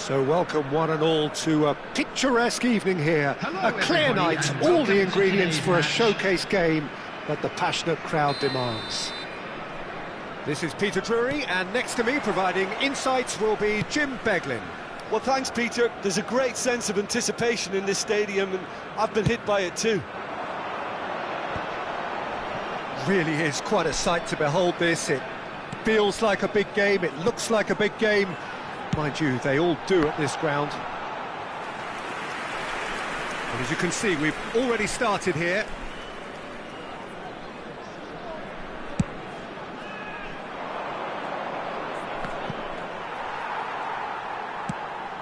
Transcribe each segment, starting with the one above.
So welcome one and all to a picturesque evening here. A clear night, all the ingredients for a showcase game that the passionate crowd demands. This is Peter Drury, and next to me providing insights will be Jim Beglin. Well, thanks, Peter. There's a great sense of anticipation in this stadium, and I've been hit by it too. Really is quite a sight to behold this. It feels like a big game, it looks like a big game. Mind you, they all do at this ground. And as you can see, we've already started here.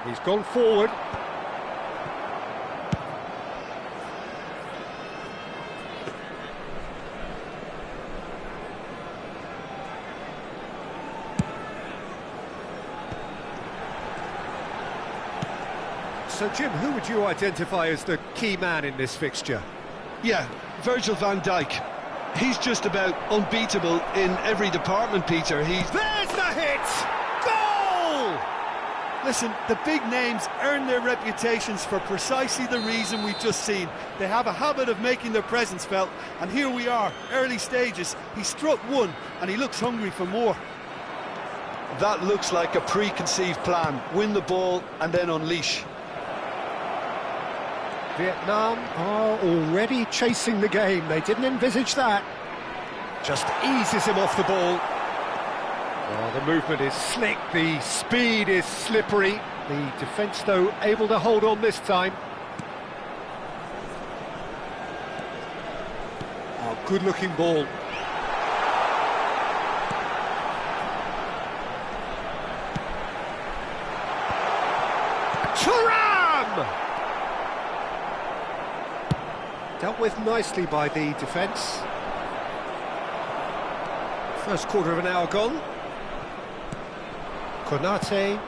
He's gone forward. So, Jim, who would you identify as the key man in this fixture? Yeah, Virgil van Dijk. He's just about unbeatable in every department, Peter. There's the hit! Goal! Listen, the big names earn their reputations for precisely the reason we've just seen. They have a habit of making their presence felt, and here we are, early stages. He struck one, and he looks hungry for more. That looks like a preconceived plan. Win the ball, and then unleash. Vietnam are already chasing the game. They didn't envisage that. Just eases him off the ball. Oh, the movement is slick, the speed is slippery. The defence, though, able to hold on this time. Oh, good-looking ball. Dealt with nicely by the defence. First quarter of an hour gone. Konate.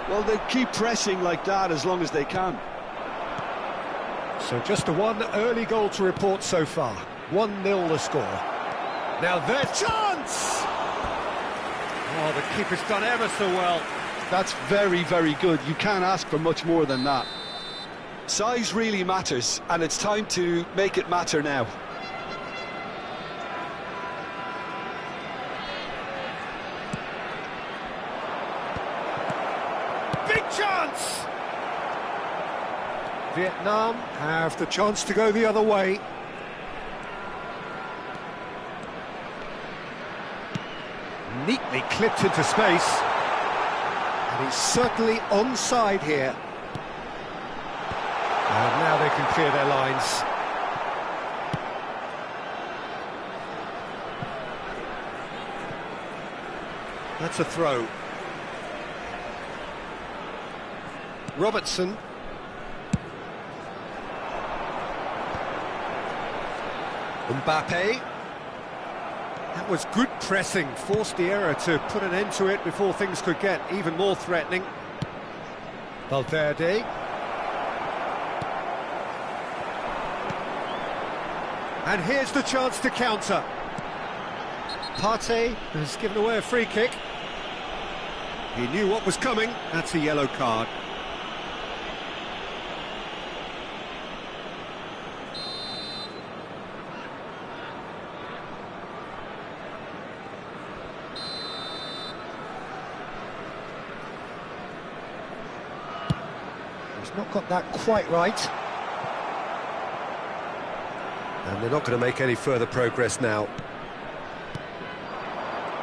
Well, they keep pressing like that as long as they can. So just the one early goal to report so far. 1-0 the score. Now their chance! Oh, the keeper's done ever so well. That's very, very good. You can't ask for much more than that. Size really matters, and it's time to make it matter now. Big chance! Vietnam have the chance to go the other way. Neatly clipped into space, and he's certainly onside here. And now they can clear their lines. That's a throw. Robertson. Mbappe. That was good pressing, forced the error to put an end to it before things could get even more threatening. Valverde. And here's the chance to counter. Partey has given away a free kick. He knew what was coming. That's a yellow card. Not got that quite right. And they're not going to make any further progress now.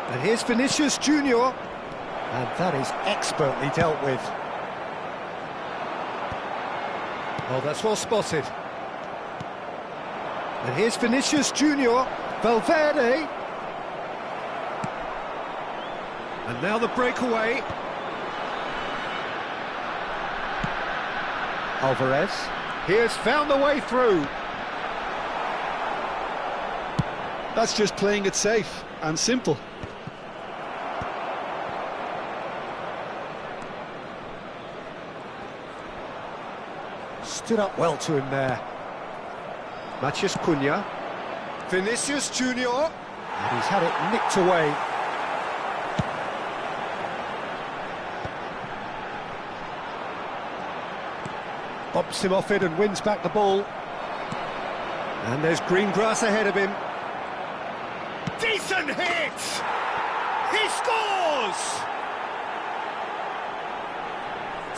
And here's Vinicius Junior. And that is expertly dealt with. Oh, that's well spotted. And here's Vinicius Junior. Valverde. And now the breakaway. Alvarez, he has found the way through. That's just playing it safe and simple. Stood up well to him there. Matheus Cunha. Vinicius Junior. And he's had it nicked away. Bumps him off it and wins back the ball. And there's green grass ahead of him. Decent hit! He scores!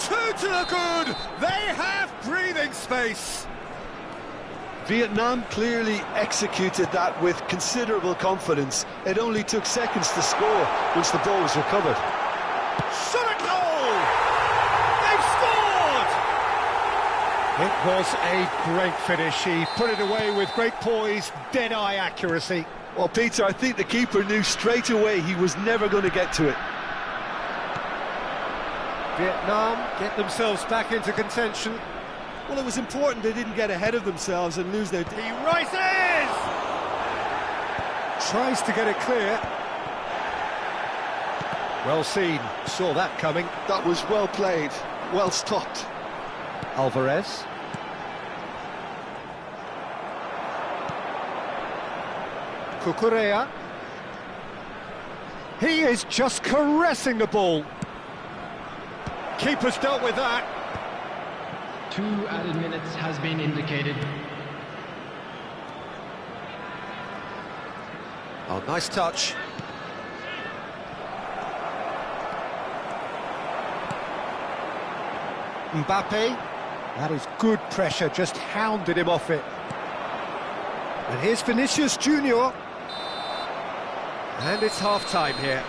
Two to the good! They have breathing space! Vietnam clearly executed that with considerable confidence. It only took seconds to score once the ball was recovered. Shot at goal! They've scored! It was a great finish. He put it away with great poise, dead-eye accuracy. Well, Peter, I think the keeper knew straight away he was never going to get to it. Vietnam get themselves back into contention. Well, it was important they didn't get ahead of themselves and lose their... He rises! Tries to get it clear. Well seen, saw that coming. That was well played, well stopped. Alvarez. Cucurella. He is just caressing the ball. Keeper's dealt with that. 2 added minutes has been indicated. Oh, nice touch. Mbappe. That is good pressure, just hounded him off it. And here's Vinicius Junior. And it's half-time here.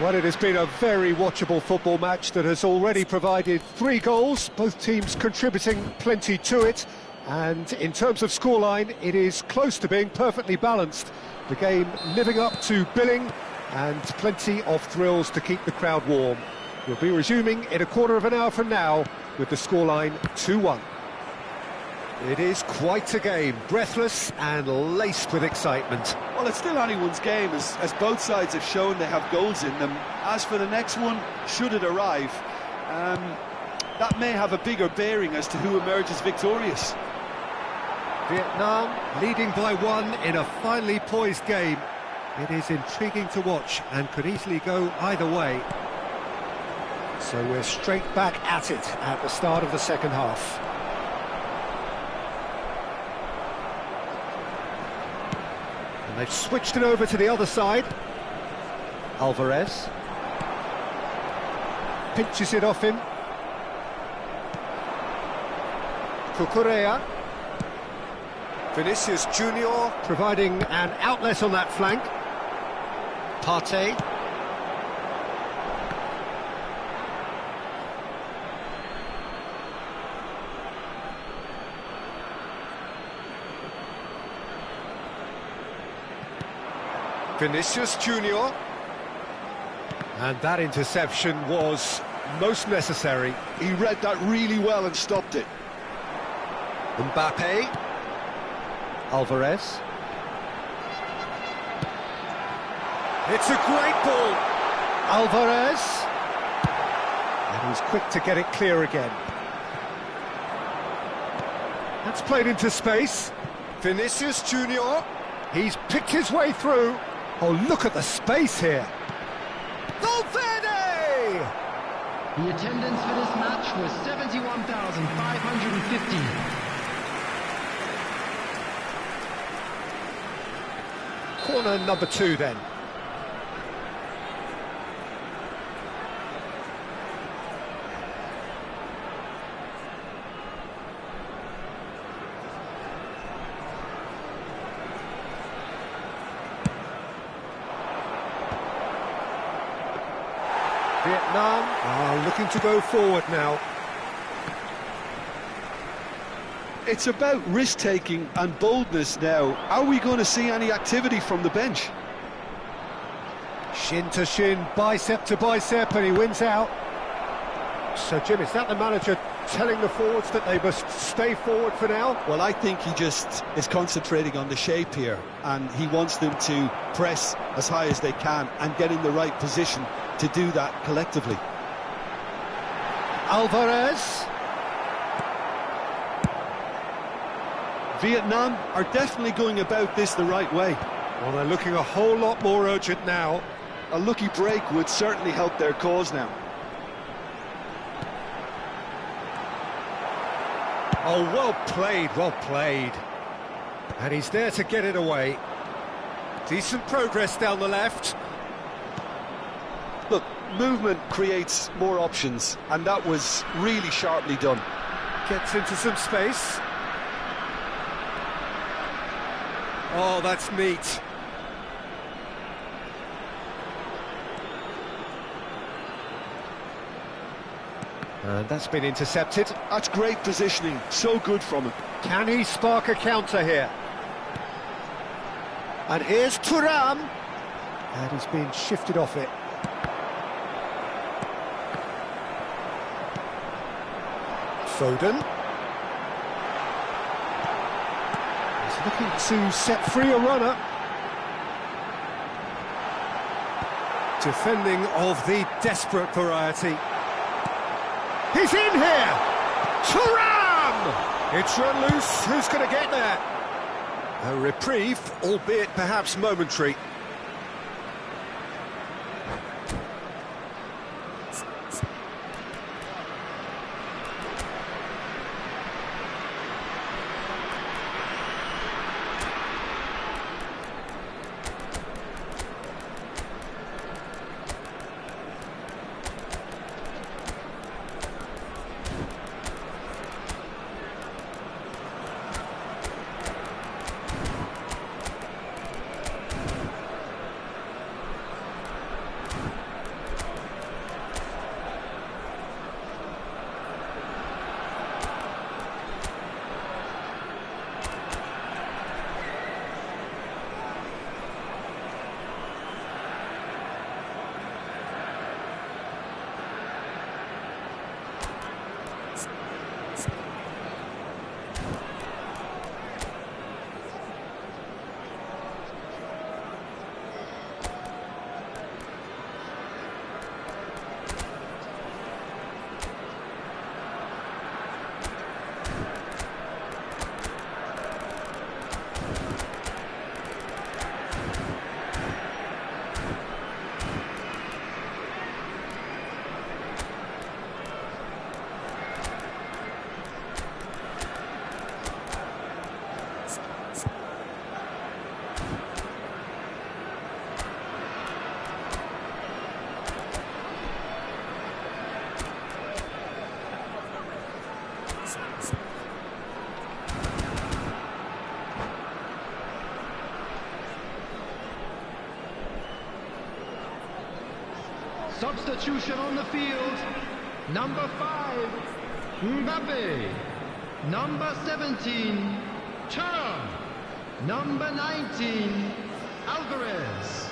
Well, it has been a very watchable football match that has already provided 3 goals, both teams contributing plenty to it. And in terms of scoreline, it is close to being perfectly balanced. The game living up to billing and plenty of thrills to keep the crowd warm. We'll be resuming in a quarter of an hour from now with the scoreline 2-1. It is quite a game, breathless and laced with excitement. Well, it's still anyone's game, as both sides have shown they have goals in them. As for the next one, should it arrive, that may have a bigger bearing as to who emerges victorious. Vietnam leading by 1 in a finely poised game. It is intriguing to watch and could easily go either way. So we're straight back at it at the start of the second half. And they've switched it over to the other side. Alvarez. Pinches it off him. Cucurella. Vinicius Junior providing an outlet on that flank. Partey. Vinicius Junior. And that interception was most necessary. He read that really well and stopped it. Mbappe. Alvarez. It's a great ball. Alvarez. And he's quick to get it clear again. That's played into space. Vinicius Junior. He's picked his way through. Oh, look at the space here. Valverde! The attendance for this match was 71,550. Corner number 2 then. Vietnam are looking to go forward now. It's about risk-taking and boldness now. Are we going to see any activity from the bench? Shin to shin, bicep to bicep, and he wins out. So, Jim, is that the manager telling the forwards that they must stay forward for now? Well, I think he just is concentrating on the shape here, and he wants them to press as high as they can and get in the right position to do that collectively. Alvarez. Vietnam are definitely going about this the right way. Well, they're looking a whole lot more urgent now. A lucky break would certainly help their cause now. Oh, well played, well played. And he's there to get it away. Decent progress down the left. Look, movement creates more options, and that was really sharply done. Gets into some space. Oh, that's neat. And that's been intercepted. That's great positioning, so good from him. Can he spark a counter here? And here's Thuâ. And he's been shifted off it. Foden. He's looking to set free a runner. Defending of the desperate variety. He's in here! Thuâ! It's run loose, who's going to get there? A reprieve, albeit perhaps momentary. Substitution on the field. Number 5, Mbappe. Number 17, Thuâ. Number 19, Alvarez.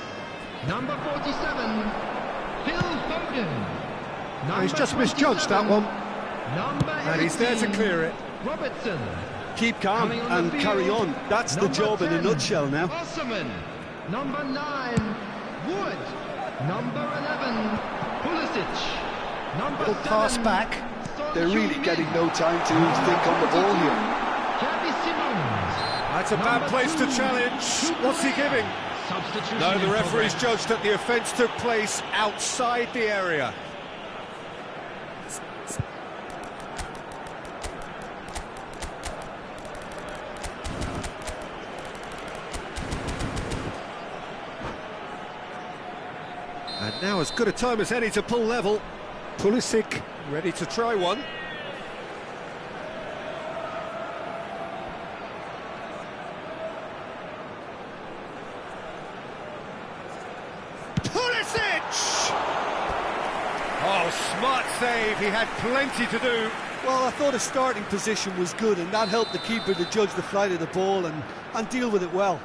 Number 47, Phil Foden. He's just misjudged that one. Number 18, And he's there to clear it. Robertson. Keep calm and carry on. That's the job in a nutshell now. Osman. Number 9, Wood. Number 11, Pulisic. Number Little 7, pass back. They're really getting no time to think on the ball here. Xavi Simons. That's a bad place to challenge. What's he giving? Substitution No, the in referee's progress. judged that the offence took place outside the area. And now as good a time as any to pull level. Pulisic ready to try one. Pulisic! Oh, smart save. He had plenty to do. Well, I thought his starting position was good, and that helped the keeper to judge the flight of the ball and deal with it well.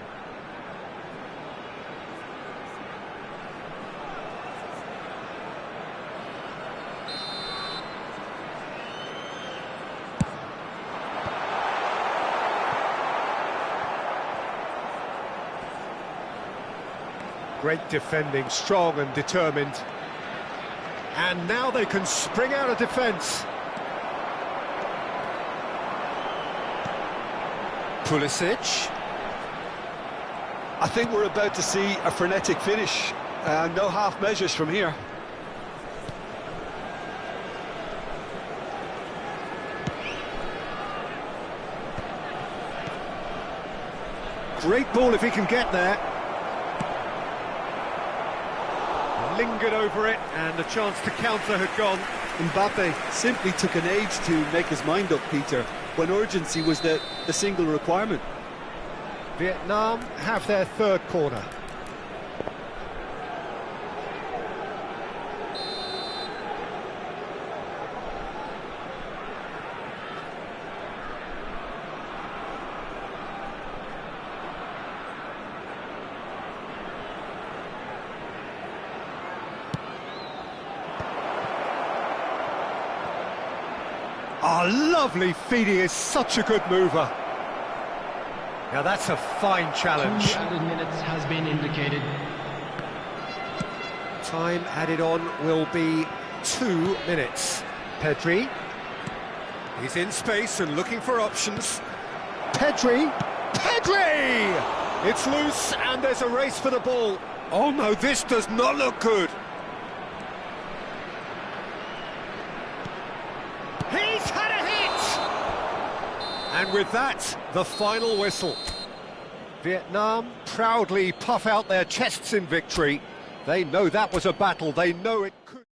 Great defending, strong and determined. And now they can spring out of defence. Pulisic. I think we're about to see a frenetic finish. No half measures from here. Great ball if he can get there. Lingered over it, and the chance to counter had gone. Mbappe simply took an age to make his mind up, Peter, when urgency was the single requirement. Vietnam have their third corner. Oh, lovely feed, he is such a good mover. Now that's a fine challenge. 2 added minutes has been indicated. Time added on will be 2 minutes. Pedri. He's in space and looking for options. Pedri. Pedri! It's loose and there's a race for the ball. Oh no, this does not look good. He's had a hit! And with that, the final whistle. Vietnam proudly puff out their chests in victory. They know that was a battle, they know it could...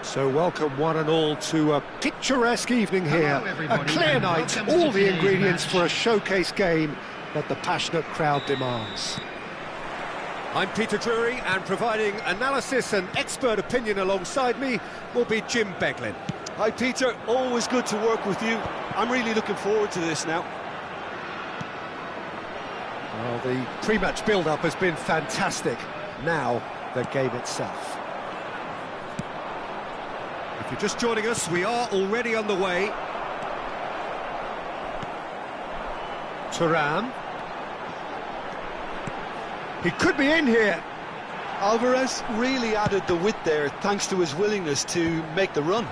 So welcome one and all to a picturesque evening here. A clear night, all the ingredients for a showcase game that the passionate crowd demands. I'm Peter Drury, and providing analysis and expert opinion alongside me will be Jim Beglin. Hi Peter, always good to work with you. I'm really looking forward to this now. Well, the pre-match build-up has been fantastic. Now, the game itself. If you're just joining us, we are already on the way. Thuâ. He could be in here. Alvarez really added the width there thanks to his willingness to make the run.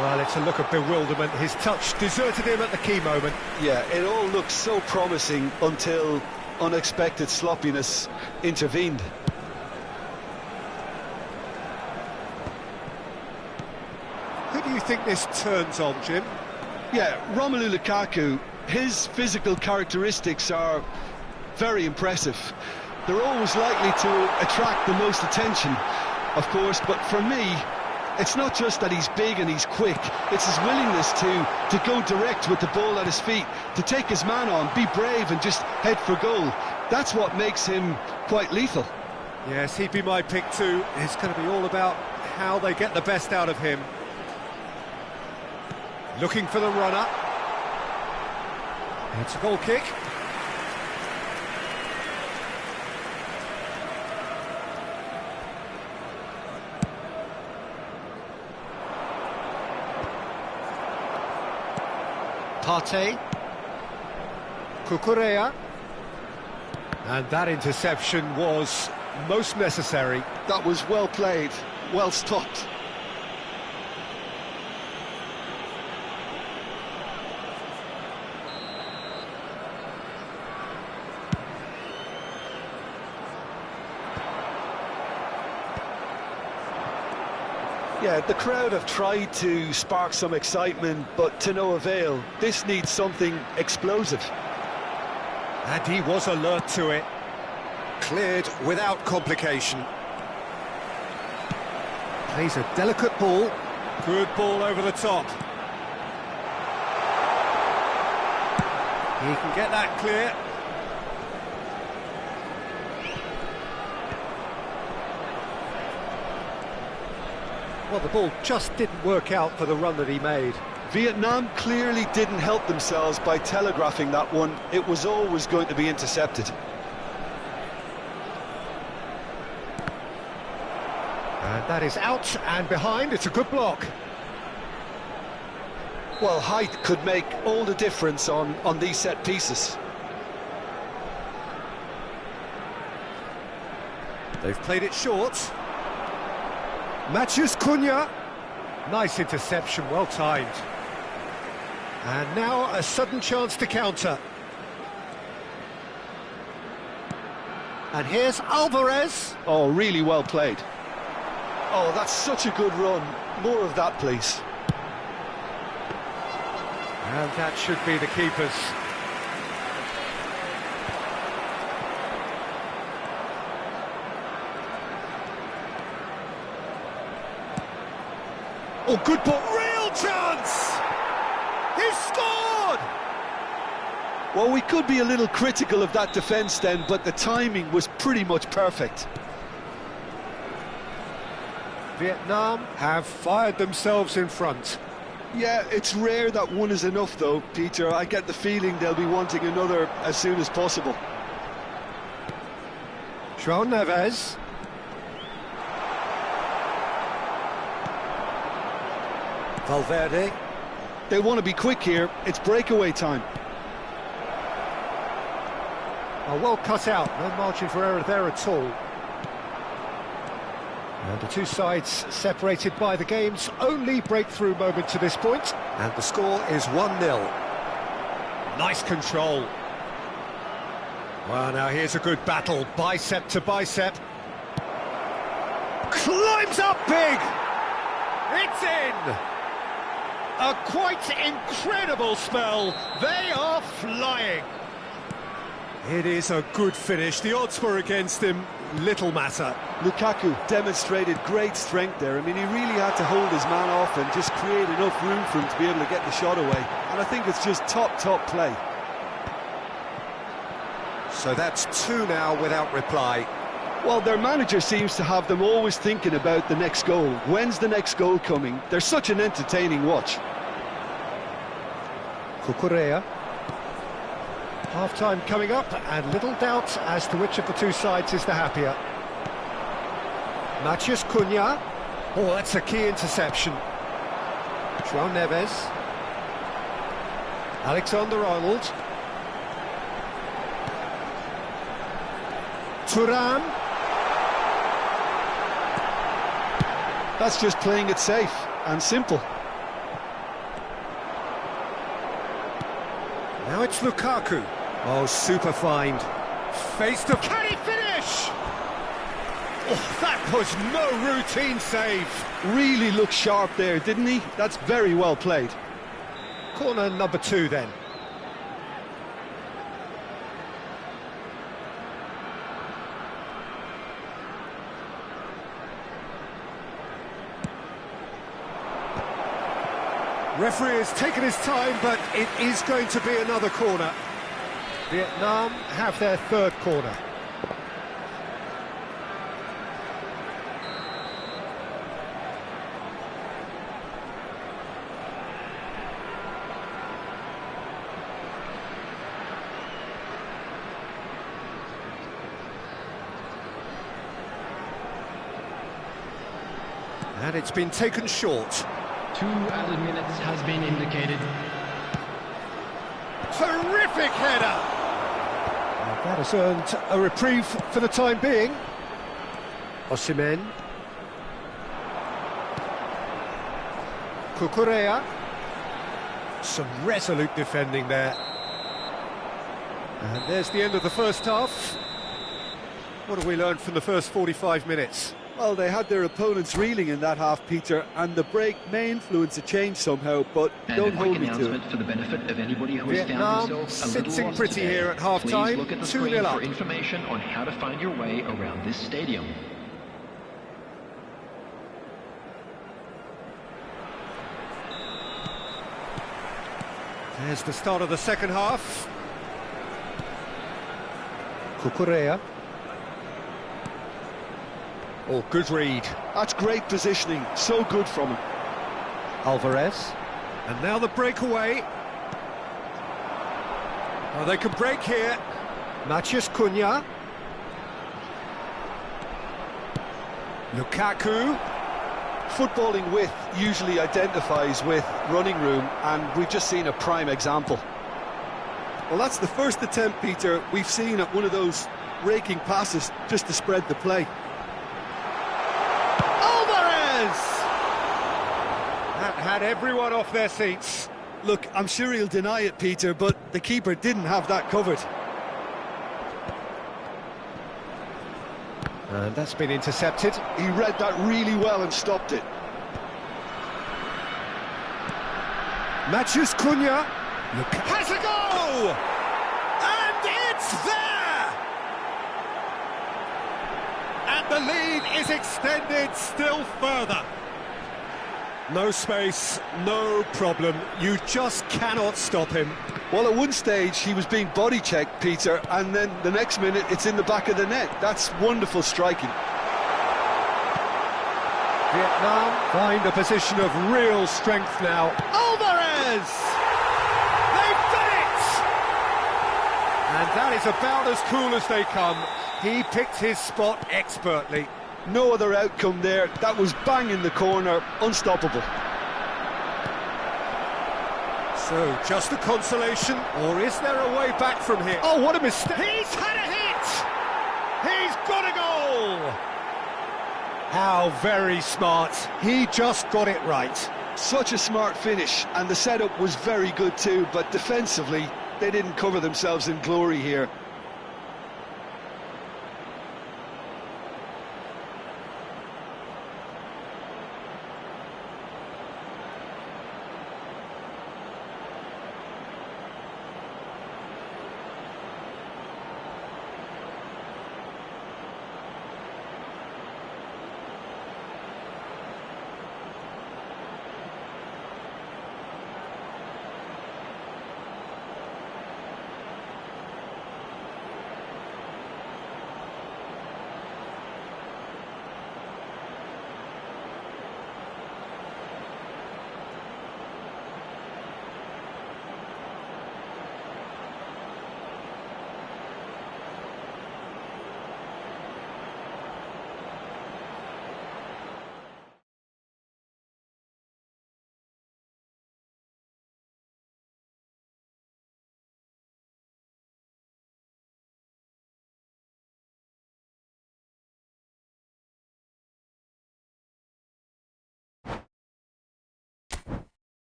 Well, it's a look of bewilderment. His touch deserted him at the key moment. Yeah, it all looked so promising until unexpected sloppiness intervened. Who do you think this turns on, Jim? Yeah, Romelu Lukaku, his physical characteristics are very impressive. They're always likely to attract the most attention, of course, but for me, it's not just that he's big and he's quick, it's his willingness to go direct with the ball at his feet, to take his man on, be brave and just head for goal. That's what makes him quite lethal. Yes, he'd be my pick too. It's going to be all about how they get the best out of him. Looking for the runner. It's a goal kick. Partey, Cucurella, and that interception was most necessary. That was well played, well stopped. Yeah, the crowd have tried to spark some excitement, but to no avail. This needs something explosive. And he was alert to it. Cleared without complication. Plays a delicate ball. Good ball over the top. He can get that clear. Well, the ball just didn't work out for the run that he made. Vietnam clearly didn't help themselves by telegraphing that one. It was always going to be intercepted. And that is out and behind. It's a good block. Well, height could make all the difference on these set pieces. They've played it short. Matches Cunha. Nice interception, well timed. And now a sudden chance to counter. And here's Alvarez. Oh, really well played. Oh, that's such a good run. More of that, please. And that should be the keeper's. Oh, good ball. Real chance! He scored! Well, we could be a little critical of that defence then, but the timing was pretty much perfect. Vietnam have fired themselves in front. Yeah, it's rare that one is enough though, Peter. I get the feeling they'll be wanting another as soon as possible. João Neves. Valverde. They want to be quick here. It's breakaway time. Oh, well cut out. No margin for error there at all. And the two sides separated by the game's only breakthrough moment to this point. And the score is 1-0. Nice control. Well, now here's a good battle. Bicep to bicep. Climbs up big! It's in! A quite incredible spell. They are flying. It is a good finish. The odds were against him. little matter. Lukaku demonstrated great strength there. I mean, he really had to hold his man off and just create enough room for him to be able to get the shot away. And I think it's just top play. So that's 2 now without reply. Well, their manager seems to have them always thinking about the next goal. When's the next goal coming? They're such an entertaining watch. Cucurella. Half-time coming up, and little doubt as to which of the two sides is the happier. Matheus Cunha. Oh, that's a key interception. João Neves. Alexander-Arnold. Thuâ. That's just playing it safe and simple. Now it's Lukaku. Oh, super find. Face to... Can he finish? Oh, that was no routine save. Really looked sharp there, didn't he? That's very well played. Corner number 2 then. Referee has taken his time, but it is going to be another corner. Vietnam have their 3rd corner. And it's been taken short. 2 added minutes has been indicated. Terrific header! And that has earned a reprieve for the time being. Osimhen. Cucurella. Some resolute defending there. And there's the end of the first half. What have we learned from the first 45 minutes? Well, they had their opponents reeling in that half, Peter, and the break may influence a change somehow, but don't hold me to it. For the benefit of anybody who has Vietnam found themselves a little sitting lost pretty today, here at half-time. Please look at the 2-0 screen up. for information on how to find your way around this stadium. There's the start of the second half. Cucurella. Oh, good read. That's great positioning, so good from him. Alvarez. And now the breakaway. Oh, they can break here. Matheus Cunha. Lukaku. Footballing width usually identifies with running room, and we've just seen a prime example. Well, that's the first attempt, Peter, we've seen at one of those raking passes just to spread the play. That had everyone off their seats. Look, I'm sure he'll deny it, Peter, but the keeper didn't have that covered. And that's been intercepted. He read that really well and stopped it. Matheus Cunha. Has a go! And it's there! And the lead is extended still further. No space, no problem. You just cannot stop him. Well, at one stage he was being body checked, Peter, and then the next minute it's in the back of the net. That's wonderful striking. Vietnam find a position of real strength now. Alvarez! They've done it! And that is about as cool as they come. He picked his spot expertly. No other outcome there. That was bang in the corner, unstoppable. So, just a consolation, or is there a way back from here? Oh, what a mistake! He's had a hit! He's got a goal! How very smart. He just got it right. Such a smart finish, and the setup was very good too, but defensively, they didn't cover themselves in glory here.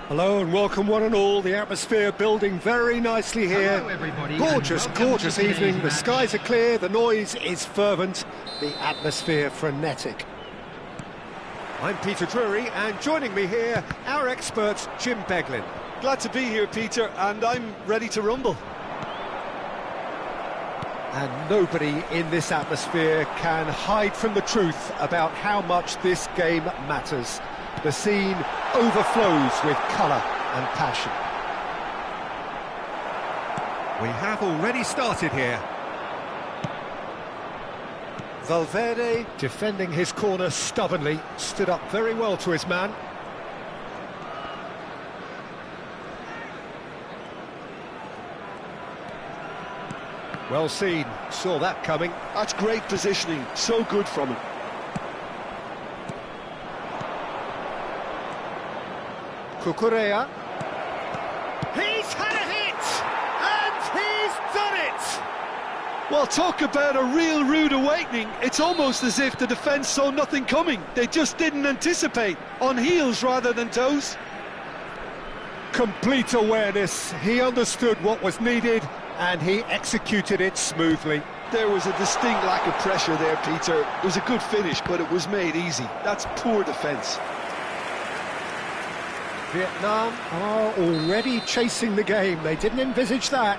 Hello and welcome one and all. The atmosphere building very nicely here. Hello everybody. Gorgeous, gorgeous to today's evening. The match. skies are clear, the noise is fervent, the atmosphere frenetic. I'm Peter Drury, and joining me here, our expert Jim Beglin. Glad to be here, Peter, and I'm ready to rumble. And nobody in this atmosphere can hide from the truth about how much this game matters. The scene overflows with colour and passion. We have already started here. Valverde, defending his corner stubbornly, stood up very well to his man. Well seen, saw that coming. That's great positioning, so good from him. Cucurella. He's had a hit! And he's done it! Well, talk about a real rude awakening. It's almost as if the defence saw nothing coming. They just didn't anticipate, on heels rather than toes. Complete awareness, he understood what was needed and he executed it smoothly. There was a distinct lack of pressure there, Peter. It was a good finish, but it was made easy. That's poor defence. Vietnam are already chasing the game, they didn't envisage that.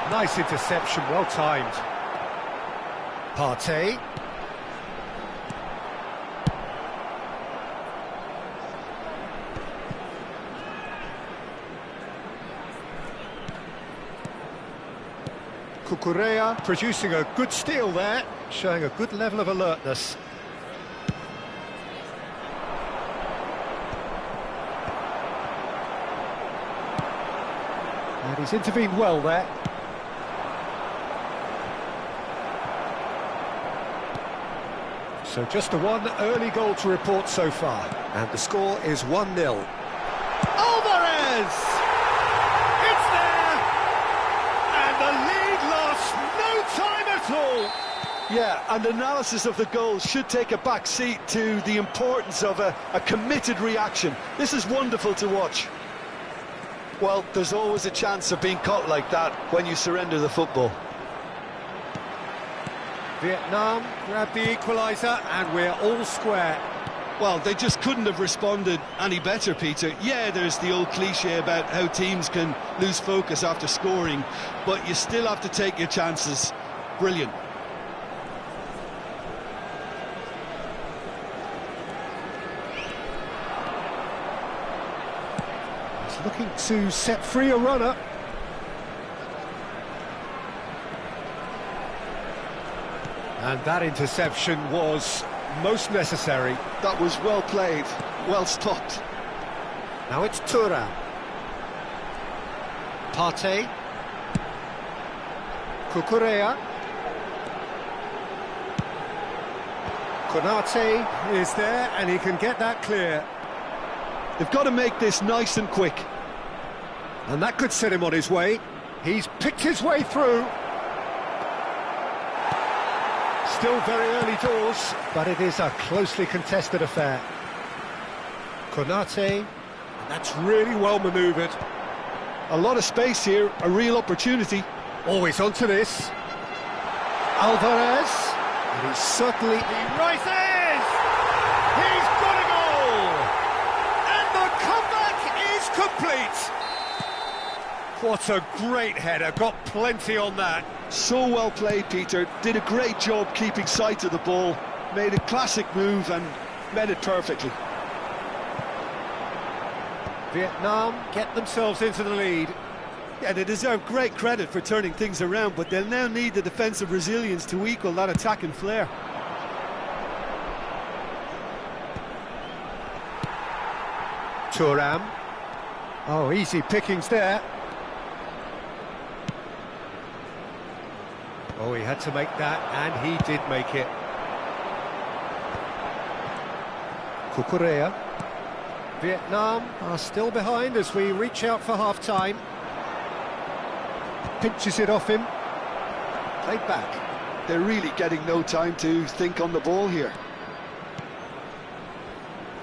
Nice interception, well timed. Partey. Cucurella producing a good steal there, showing a good level of alertness. And he's intervened well there. So just the one early goal to report so far. And the score is 1-0. Alvarez! It's there! And the lead lost no time at all! Yeah, and analysis of the goal should take a back seat to the importance of a committed reaction. This is wonderful to watch. Well, there's always a chance of being caught like that when you surrender the football. Vietnam grab the equaliser and we're all square. Well, they just couldn't have responded any better, Peter. Yeah, there's the old cliche about how teams can lose focus after scoring, but you still have to take your chances. Brilliant. He's looking to set free a runner. And that interception was most necessary. That was well played, well stopped. Now it's Thuâ. Partey. Cucurella. Konate is there and he can get that clear. They've got to make this nice and quick. And that could set him on his way. He's picked his way through. Still very early doors, but it is a closely contested affair. Konate, that's really well manoeuvred. A lot of space here, a real opportunity. Always onto this. Alvarez, and he's certainly... He rises! He's got a goal! And the comeback is complete! What a great header, got plenty on that. So well played, Peter. Did a great job keeping sight of the ball. Made a classic move and met it perfectly. Vietnam get themselves into the lead. Yeah, they deserve great credit for turning things around, but they'll now need the defensive resilience to equal that attacking flair. Thuâ. Oh, easy pickings there. Oh, he had to make that, and he did make it. Cucurella. Vietnam are still behind as we reach out for half-time. Pinches it off him. Played back. They're really getting no time to think on the ball here.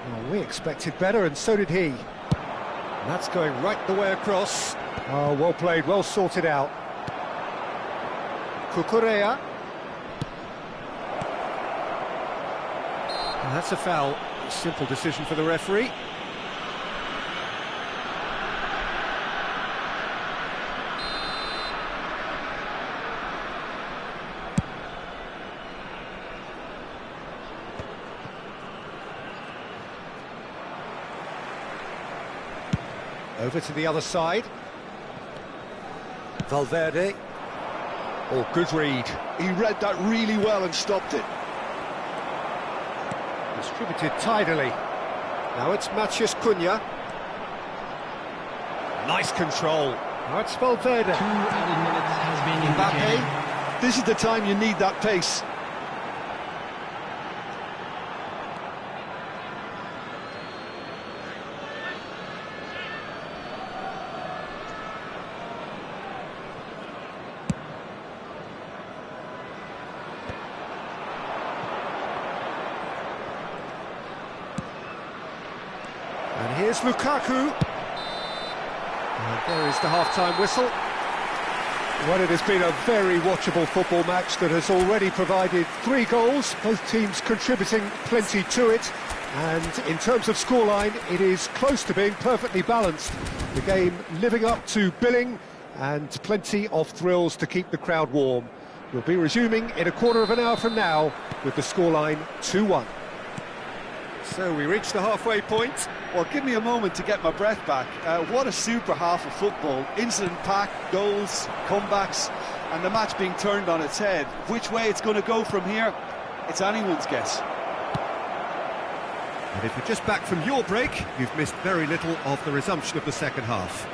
Well, we expected better, and so did he. And that's going right the way across. Oh, well played, well sorted out. Cucurella. And that's a foul. A simple decision for the referee. Over to the other side. Valverde. Oh, good read. He read that really well and stopped it. Distributed tidily. Now it's Matheus Cunha. Nice control. Now it's Valverde. 2 added minutes has been indicated. Mbappe. This is the time you need that pace. And here's Lukaku. And there is the half-time whistle. Well, it has been a very watchable football match that has already provided 3 goals, both teams contributing plenty to it. And in terms of scoreline, it is close to being perfectly balanced. The game living up to billing and plenty of thrills to keep the crowd warm. We'll be resuming in a quarter of an hour from now with the scoreline 2-1. So we reach the halfway point. Well, give me a moment to get my breath back. What a super half of football. Incident-packed, goals, comebacks, and the match being turned on its head. Which way it's going to go from here, it's anyone's guess. And if you're just back from your break, you've missed very little of the resumption of the second half.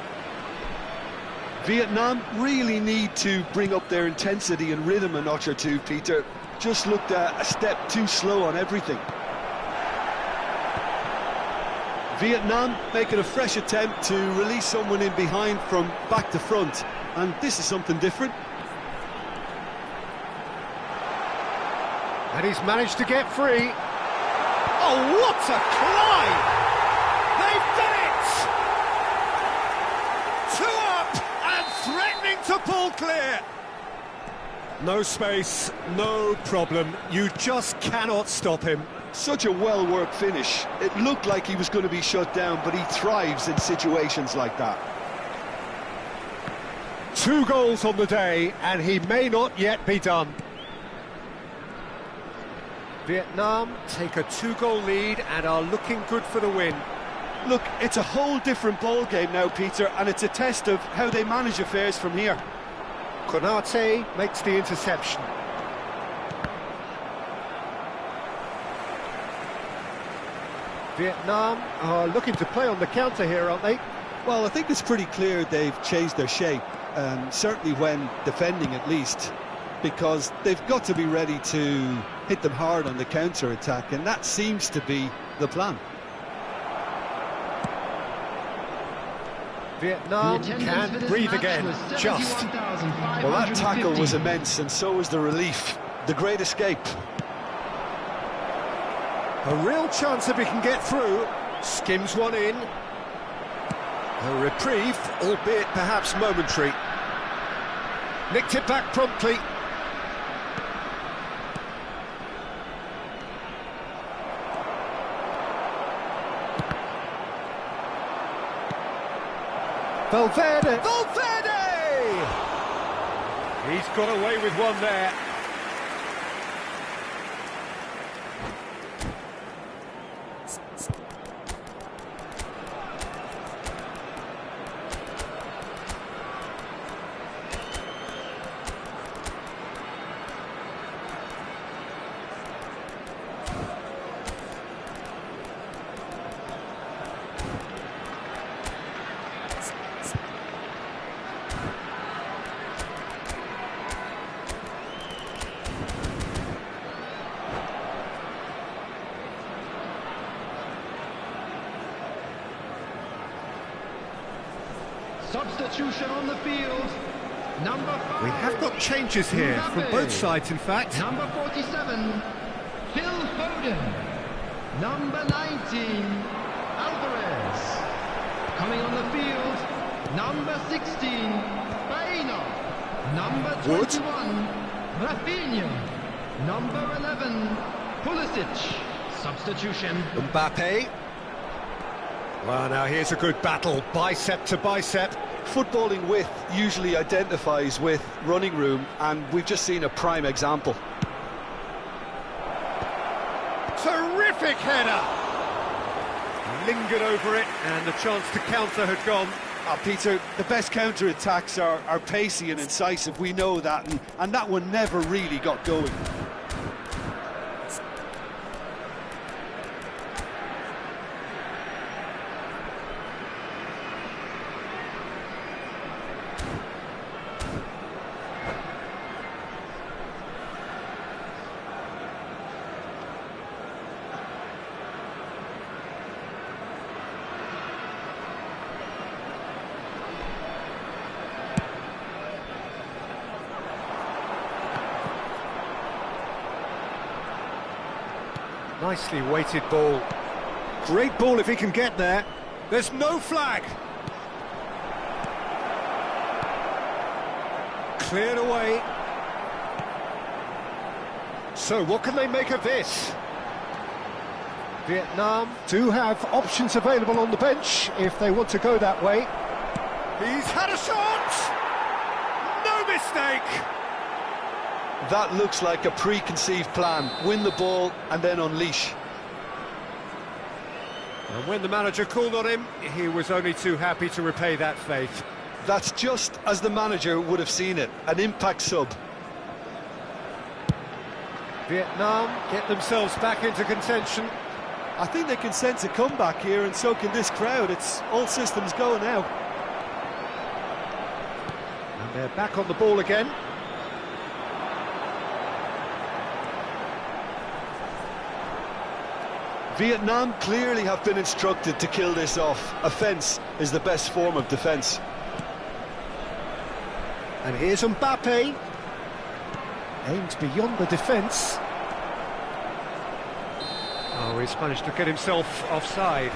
Vietnam really need to bring up their intensity and rhythm a notch or two, Peter. Just looked a step too slow on everything. Vietnam making a fresh attempt to release someone in behind from back to front, and this is something different. And he's managed to get free. Oh, what a climb! They've done it! 2 up and threatening to pull clear. No space, no problem. You just cannot stop him. Such a well-worked finish. It looked like he was going to be shut down, but he thrives in situations like that. 2 goals on the day, and he may not yet be done. Vietnam take a 2-goal lead and are looking good for the win. Look, it's a whole different ball game now, Peter, and it's a test of how they manage affairs from here. Konate makes the interception. Vietnam are looking to play on the counter here, aren't they? Well, I think it's pretty clear they've changed their shape, certainly when defending at least, because they've got to be ready to hit them hard on the counter-attack, and that seems to be the plan. Vietnam can breathe again, just. Well, that tackle was immense, and so was the relief. The great escape. A real chance if he can get through. Skims one in. A reprieve, albeit perhaps momentary. Nicked it back promptly. Valverde! He's got away with one there. Substitution on the field. Number 5. We have got changes here from both sides, in fact. Number 47, Phil Foden. Number 19, Alvarez. Coming on the field, number 16, Baino. Number 21, Rafinha. Number 11, Pulisic. Substitution. Mbappe. Well, now here's a good battle, bicep to bicep. Footballing width usually identifies with running room, and we've just seen a prime example. Terrific header! Lingered over it, and the chance to counter had gone. Peter, the best counter-attacks are pacey and incisive, we know that, and that one never really got going. Nicely weighted ball. Great ball if he can get there. There's no flag. Cleared away. So what can they make of this? Vietnam do have options available on the bench if they want to go that way. He's had a shot! No mistake! That looks like a preconceived plan. Win the ball and then unleash. And when the manager called on him, he was only too happy to repay that faith. That's just as the manager would have seen it, an impact sub. Vietnam get themselves back into contention. I think they can sense a comeback here, and so can this crowd. It's all systems go now. And they're back on the ball again. Vietnam clearly have been instructed to kill this off. Offence is the best form of defence. And here's Mbappe. Aimed beyond the defence. Oh, he's managed to get himself offside.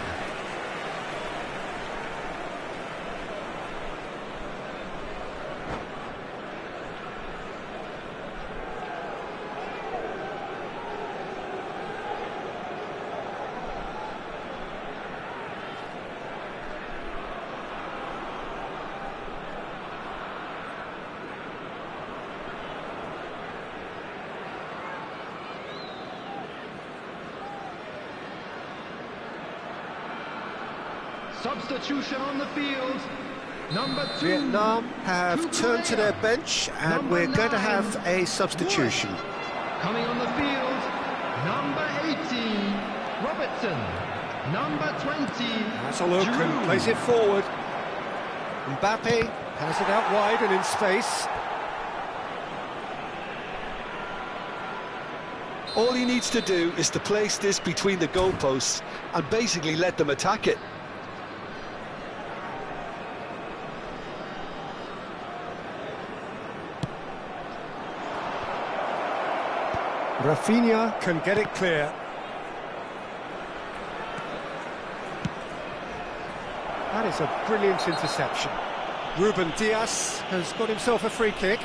Substitution on the field. Number 2. Vietnam have turned to their bench, and we're going to have a substitution. Coming on the field, number 18, Robertson. Number 20, That's a look Giroud. and plays it forward. Mbappe has it out wide and in space. All he needs to do is to place this between the goalposts and basically let them attack it. Rafinha can get it clear. That is a brilliant interception. Ruben Dias has got himself a free kick.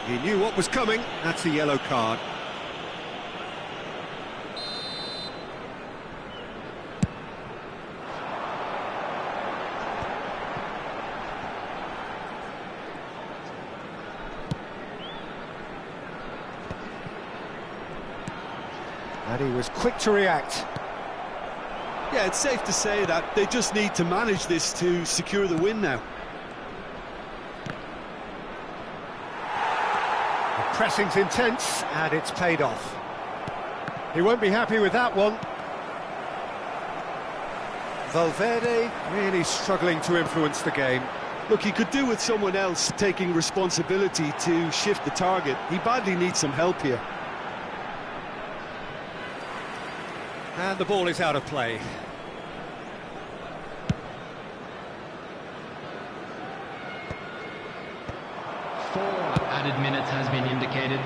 He knew what was coming. That's a yellow card. And he was quick to react. Yeah, it's safe to say that they just need to manage this to secure the win now. The pressing's intense, and it's paid off. He won't be happy with that one. Valverde really struggling to influence the game. Look, he could do with someone else taking responsibility to shift the target. He badly needs some help here. And the ball is out of play. Four added minutes has been indicated.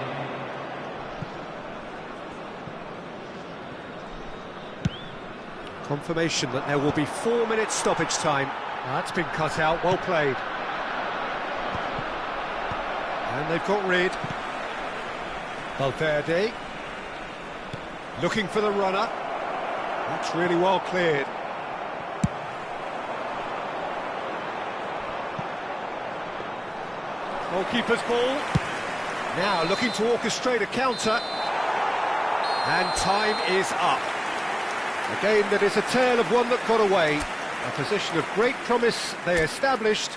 Confirmation that there will be 4 minutes stoppage time. That's been cut out, well played. And they've got rid. Valverde. Looking for the runner. That's really well cleared. Goalkeeper's ball. Now looking to orchestrate a counter. And time is up. A game that is a tale of one that got away. A position of great promise they established,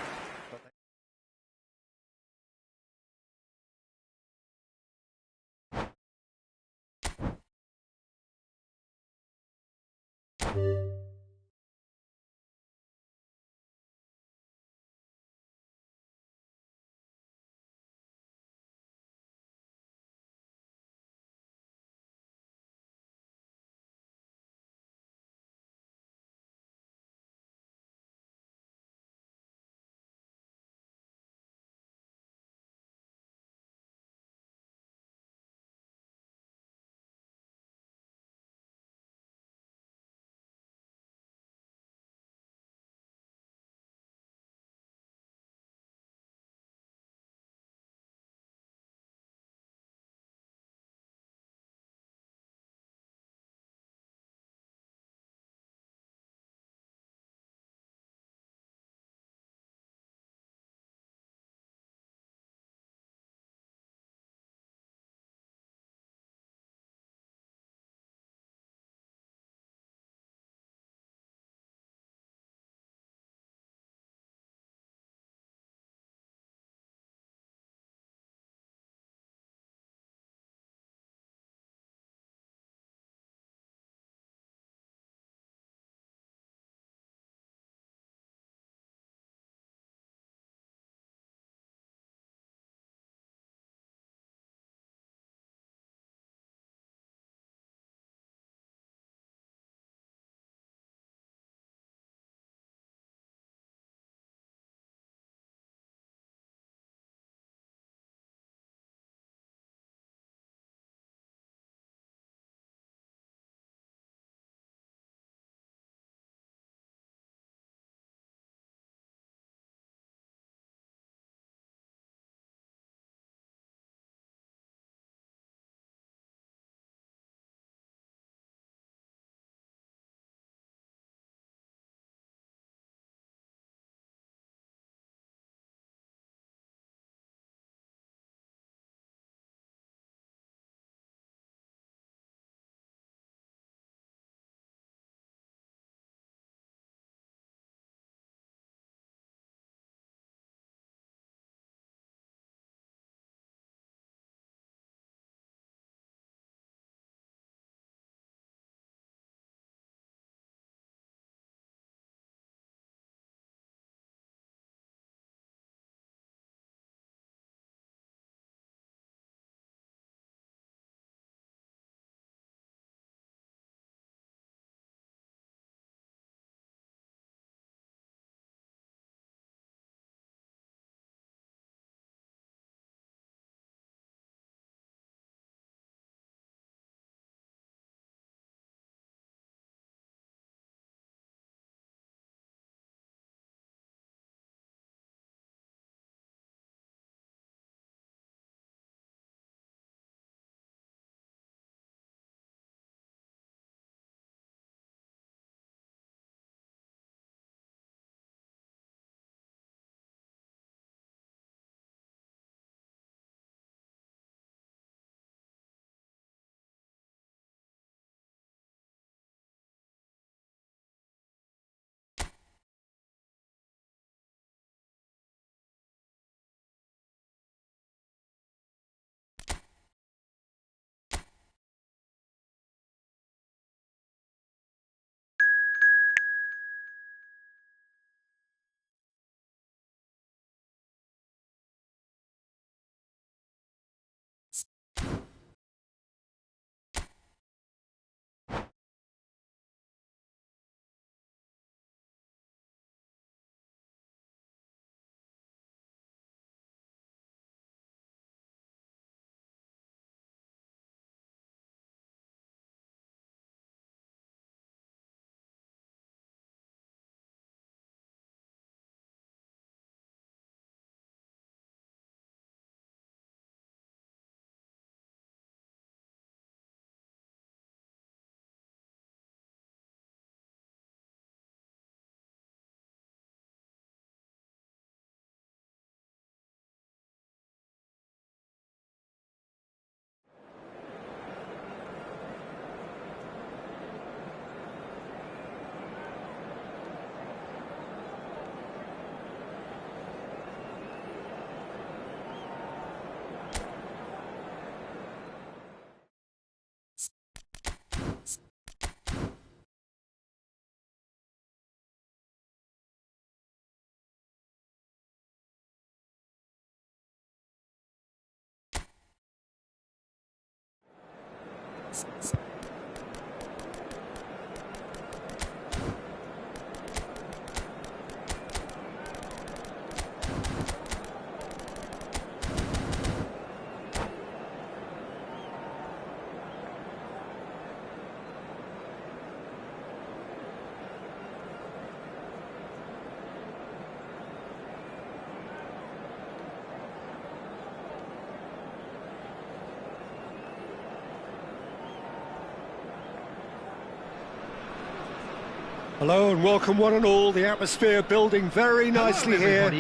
Hello and welcome one and all. The atmosphere building very nicely here.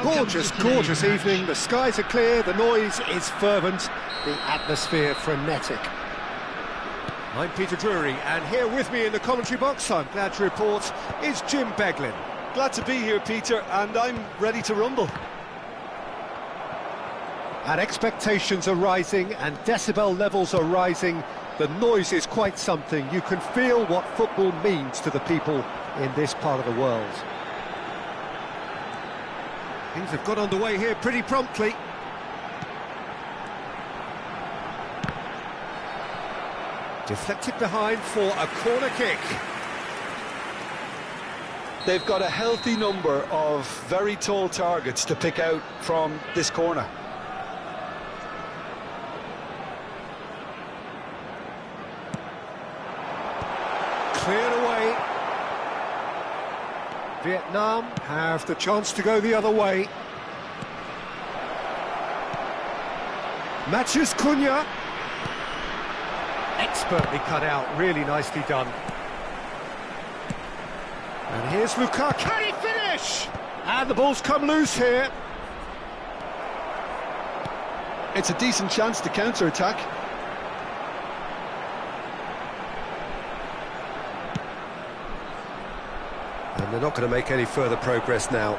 Gorgeous, gorgeous evening. The skies are clear, the noise is fervent, the atmosphere frenetic. I'm Peter Drury, and here with me in the commentary box, I'm glad to report, is Jim Beglin. Glad to be here, Peter, and I'm ready to rumble. And expectations are rising and decibel levels are rising. The noise is quite something. You can feel what football means to the people in this part of the world. Things have got underway here pretty promptly. Deflected behind for a corner kick. They've got a healthy number of very tall targets to pick out from this corner. Cleared away. Vietnam have the chance to go the other way. Matches Cunha. Expertly cut out, really nicely done. And here's Lukaku. Can he finish? And the ball's come loose here. It's a decent chance to counter-attack. And they're not going to make any further progress now.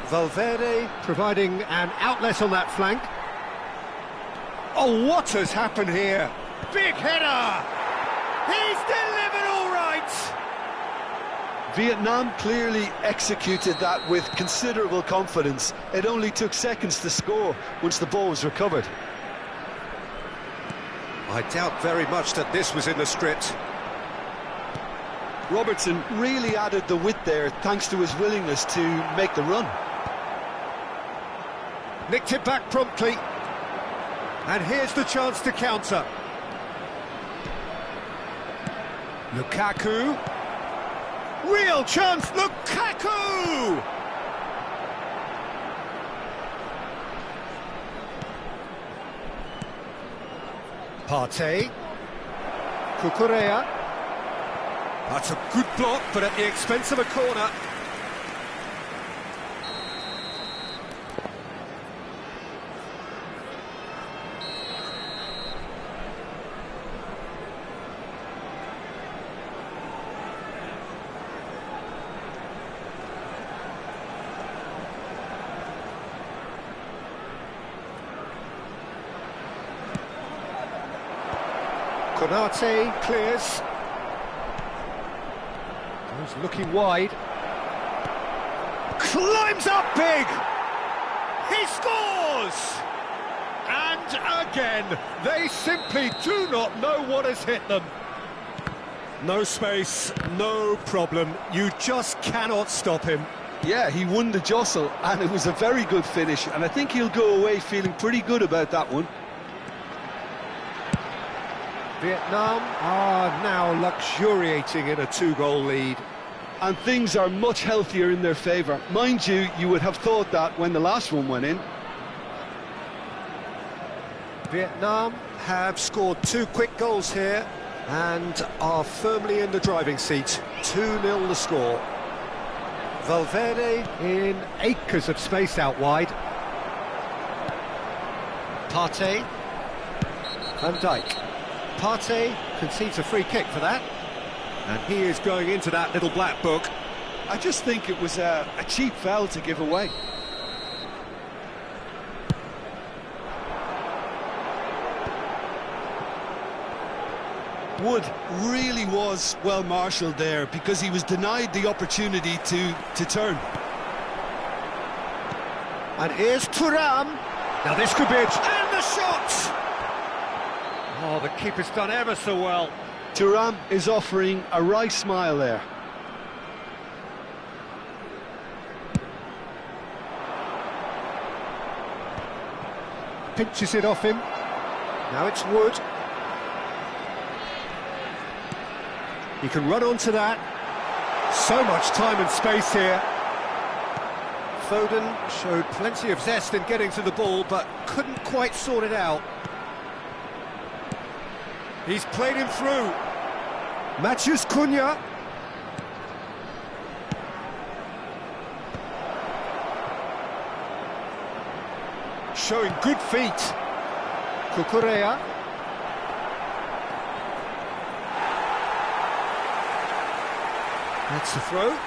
Valverde providing an outlet on that flank. Oh, what has happened here? Big header! He's delivered all right! Vietnam clearly executed that with considerable confidence. It only took seconds to score once the ball was recovered. I doubt very much that this was in the script. Robertson really added the width there thanks to his willingness to make the run. Nicked it back promptly. And here's the chance to counter. Lukaku. Real chance, Lukaku! Partey. Cucurella. That's a good block, but at the expense of a corner. Konate clears. He's looking wide. Climbs up big! He scores! And again, they simply do not know what has hit them. No space, no problem. You just cannot stop him. Yeah, he won the jostle, and it was a very good finish, and I think he'll go away feeling pretty good about that one. Vietnam are now luxuriating in a two-goal lead. And things are much healthier in their favour. Mind you, you would have thought that when the last one went in. Vietnam have scored 2 quick goals here and are firmly in the driving seat. 2-0 the score. Valverde in acres of space out wide. Partey. Van Dijk. Partey concedes a free kick for that. And he is going into that little black book. I just think it was a cheap foul to give away. Wood really was well marshalled there because he was denied the opportunity to turn. And here's Thuâ. Now this could be it. And the shot! Oh, the keeper's done ever so well. Thuâ is offering a wry smile there. Pinches it off him. Now it's Wood. He can run onto that. So much time and space here. Foden showed plenty of zest in getting to the ball, but couldn't quite sort it out. He's played him through. Thuâ. Showing good feet. Cucurella. That's the throw.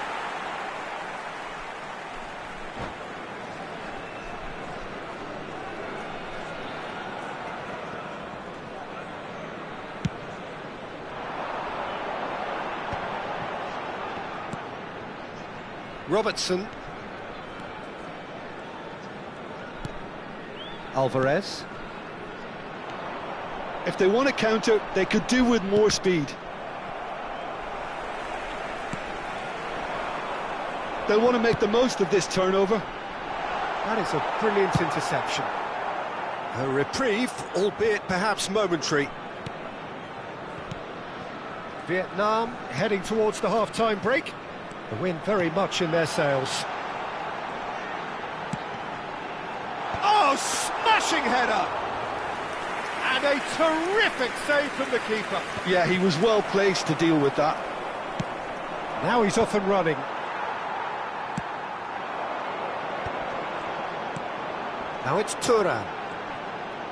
Robertson. Alvarez. If they want to counter, they could do with more speed. They'll want to make the most of this turnover. That is a brilliant interception. A reprieve, albeit perhaps momentary. Vietnam heading towards the half-time break. The wind very much in their sails. Oh, smashing header! And a terrific save from the keeper. Yeah, he was well placed to deal with that. Now he's off and running. Now it's Thuâ.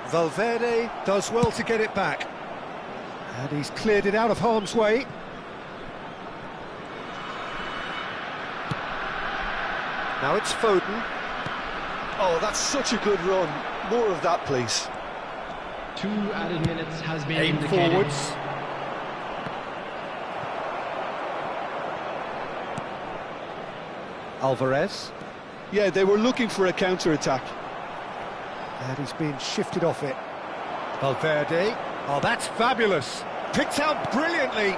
Valverde does well to get it back. And he's cleared it out of harm's way. Now it's Foden. Oh, that's such a good run. More of that, please. 2 added minutes has been Aim indicated. forwards. Alvarez. Yeah, they were looking for a counter-attack. And he's being shifted off it. Valverde. Oh, that's fabulous. Picked out brilliantly.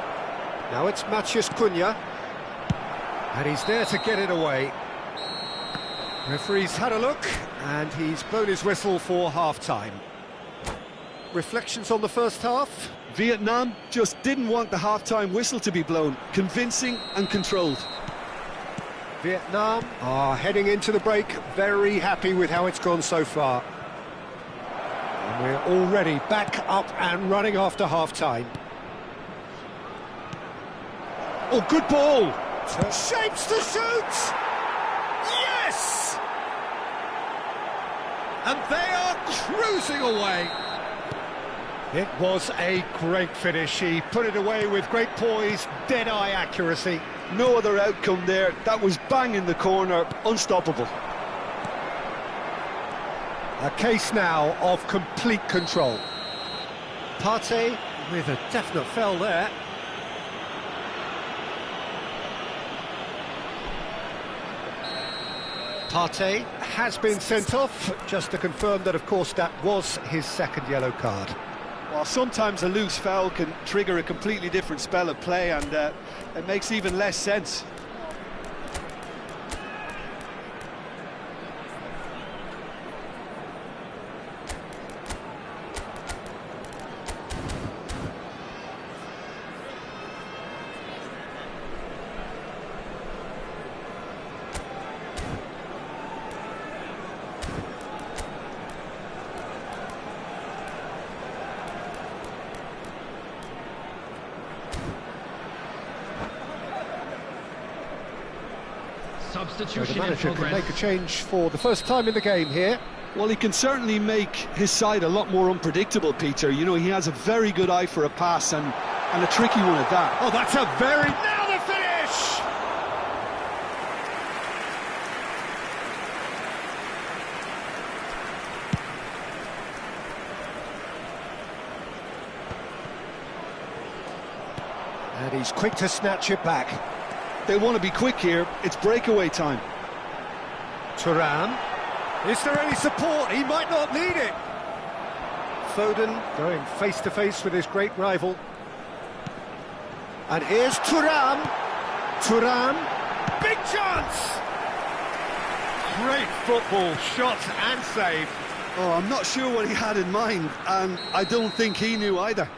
Now it's Thuâ. And he's there to get it away. Referee's had a look, and he's blown his whistle for half-time. Reflections on the first half? Vietnam just didn't want the half-time whistle to be blown. Convincing and controlled. Vietnam are heading into the break, very happy with how it's gone so far. And we're already back up and running after half-time. Oh, good ball! Shapes to shoot! Yes! And they are cruising away. It was a great finish. He put it away with great poise, dead-eye accuracy. No other outcome there. That was bang in the corner, unstoppable. A case now of complete control. Partey with a definite foul there. Partey has been sent off, just to confirm that, of course, that was his second yellow card. Well, sometimes a loose foul can trigger a completely different spell of play, and it makes even less sense. So the Substitution in manager can progress. make a change for the first time in the game here. Well, he can certainly make his side a lot more unpredictable, Peter. You know, he has a very good eye for a pass, and a tricky one at that. Oh, that's a very... Now the finish! And he's quick to snatch it back. They want to be quick here. It's breakaway time. Thuâ. Is there any support? He might not need it. Foden going face-to-face with his great rival. And here's Thuâ. Thuâ, big chance! Great football, shot and save. Oh, I'm not sure what he had in mind, and I don't think he knew either.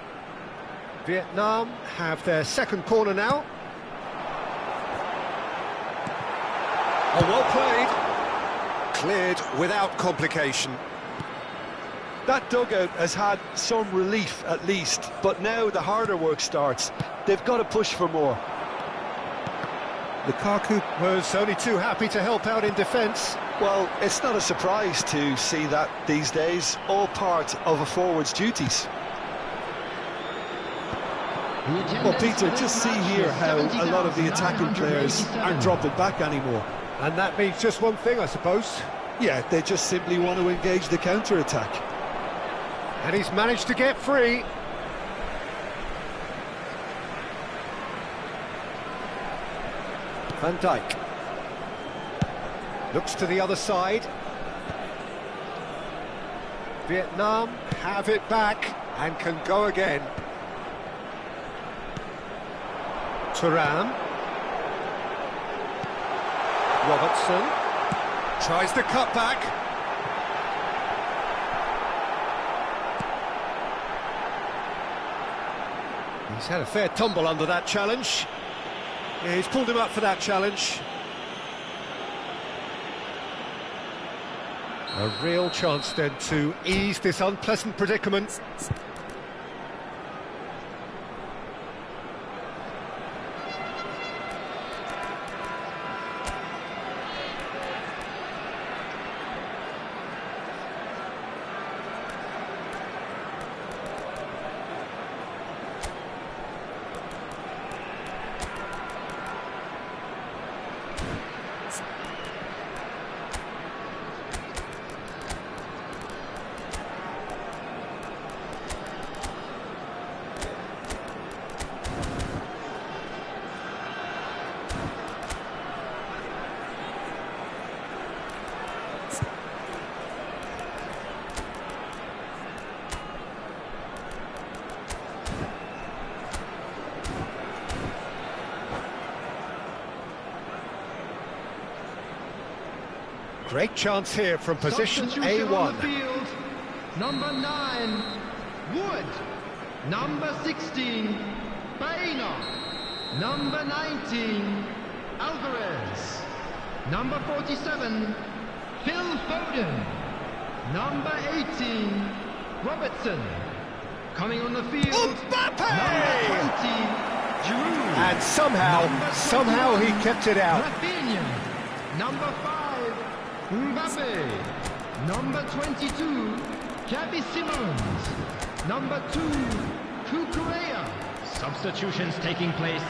Vietnam have their second corner now. Oh, well played. Cleared without complication. That dugout has had some relief at least, but now the harder work starts. They've got to push for more. Lukaku was only too happy to help out in defence. Well, it's not a surprise to see that these days, all part of a forward's duties. Well, Peter, just see here how a lot of the attacking players aren't dropping back anymore. And that means just one thing, I suppose. Yeah, they just simply want to engage the counter-attack. And he's managed to get free. Van Dijk. Looks to the other side. Vietnam have it back and can go again. Thuâ. Robertson tries the cut back. He's had a fair tumble under that challenge. Yeah, he's pulled him up for that challenge. A real chance then to ease this unpleasant predicament. Great chance here from position Substitution on the A1. field. Number 9, Wood. Number 16, Baena. Number 19, Alvarez. Number 47, Phil Foden. Number 18, Robertson. Coming on the field, Mbappe! number 20, Giroud. And somehow he kept it out. Rafinha. Number 5, Mbappe. Number 22, Gabby Simons. Number 2, Cucurella. Substitutions taking place.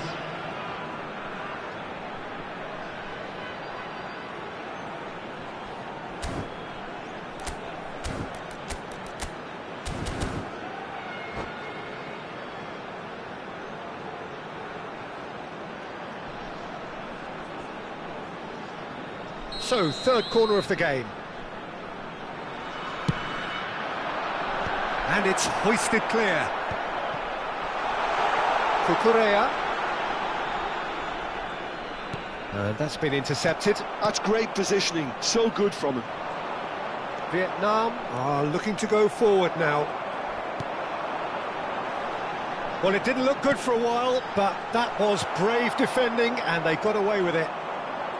So, third corner of the game. And it's hoisted clear. Cucurella. And that's been intercepted. That's great positioning, so good from him. Vietnam are looking to go forward now. Well, it didn't look good for a while, but that was brave defending and they got away with it.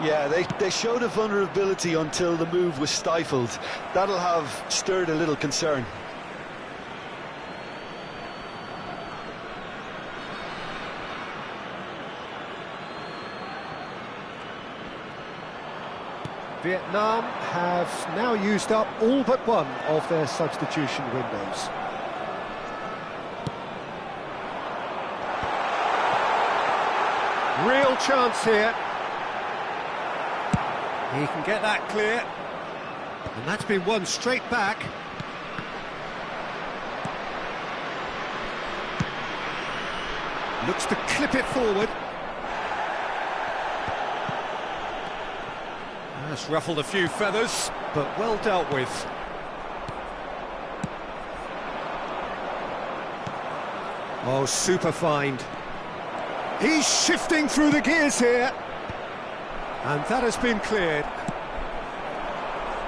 Yeah, they showed a vulnerability until the move was stifled. That'll have stirred a little concern. Vietnam have now used up all but one of their substitution windows. Real chance here. He can get that clear. And that's been won straight back. Looks to clip it forward. That's ruffled a few feathers. but well dealt with. Oh, super find. He's shifting through the gears here. And that has been cleared.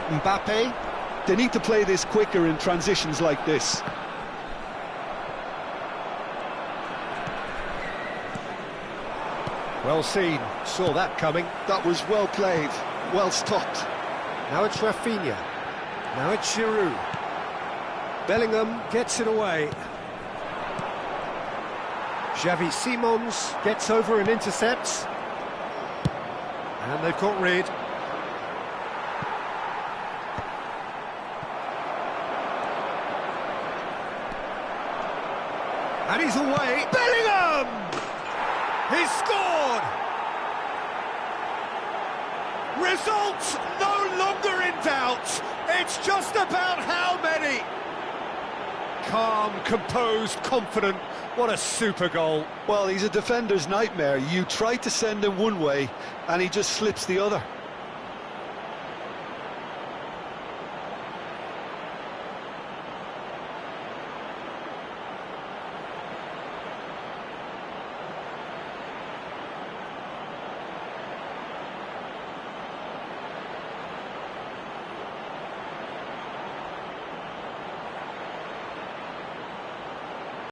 Mbappe, they need to play this quicker in transitions like this. Well seen, saw that coming. That was well played, well stopped. Now it's Rafinha. Now it's Giroud. Bellingham gets it away. Xavi Simons gets over and intercepts. And they've got rid. And he's away. Bellingham! He's scored! Results no longer in doubt. It's just about how many. Calm, composed, confident. What a super goal. Well, he's a defender's nightmare. You try to send him one way, and he just slips the other.